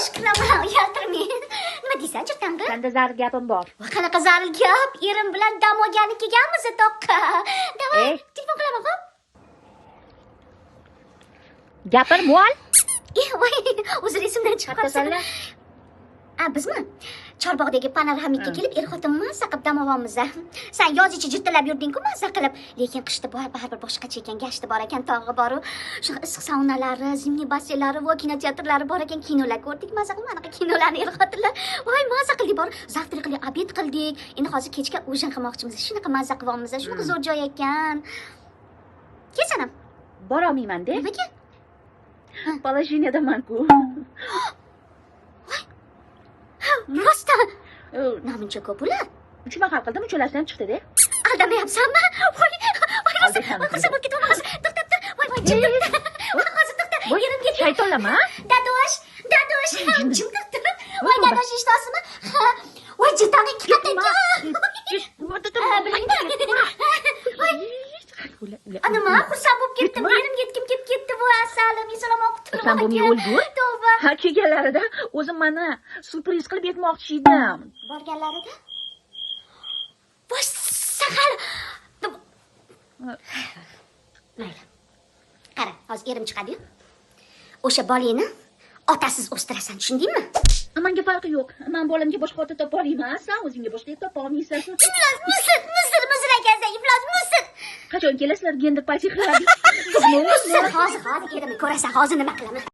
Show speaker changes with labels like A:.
A: Dadosh, qilaman, uyaltirmay. Nima deysan, Jirtanga?
B: Senda zarur gapim bor.
A: Va qanaqa zaril gap? Erim bilan dam olgani kelganmiz toqqa. Davay,
B: Ey.
A: telefon qilaman, xo'p?
B: Gapir, mual.
A: Voy, o'zir esimdan chiqib qolsin.
B: Qattasanlar.
A: Bizmi? Chorbog'dagi panoramikka kelib, er-xotin mazza qilib dam olamiz. Sen yoz ichi jirtilab yurding-ku mazza qilib. Lekin qishda baribir boshqacha ekan, gashti bor ekan, tog'i bor. Shunaqa issiq saunalari, zimniy basseynlari va kinoteatrlari bor ekan, kinolar ko'rdik, mazza qilib, anaqa kinolarni er-xotinlar. Voy, mazza qildik bor. Zavtrak qilib, obed qildik. Endi hozir kechga ujin qilmoqchimiz. Shunaqa mazza qilyapmiz. Shunaqa zo'r joy ekan. Kelsanam.
B: Bora olmayman-da.
A: Nimaga?
B: Положениеdaman-ku.
A: Rostdan. Namuncha ko'p ular.
B: Uchma hal qildim, uchalasidan chiqdi-da.
A: Aldamayapsanmi? Voy,
B: Alday ham
A: rosa bo'lib ketamiz. To'xtab tur. Voy, jim tur. Hozir to'xta. Yerim ketdi.
B: Shaytonlama.
A: Dadosh, jim tur. Voy, dadosh eshitasizmi? Voy, Jirtanga katta ekan. Nima? Xursand bo'lib ketdim. Yerim ketkim kelib ketdi bu asalim. Esalom o'qib turib.
B: Sen bo'lmay o'lgur.
A: Tavba.
B: Ha, kelganlarida o'zim mana surpriz qilib aytmoqchi edim.
A: Borganlarida? Voy, sahar. Mayli. Qara, hozir erim chiqadi-yu. O'sha bolangni otasiz o'stirasan, tushundingmi?
B: Menga farqi yo'q. Men bolamga boshqa ota topa olmayman. Sen o'zingga boshqa topa olmaysan.
A: Iflos, musir ekansan, iflos, musir.
B: Qachon kelasizlar gender partiyalarga?
A: Hozir erimni ko'rasan, hozir nima qilaman?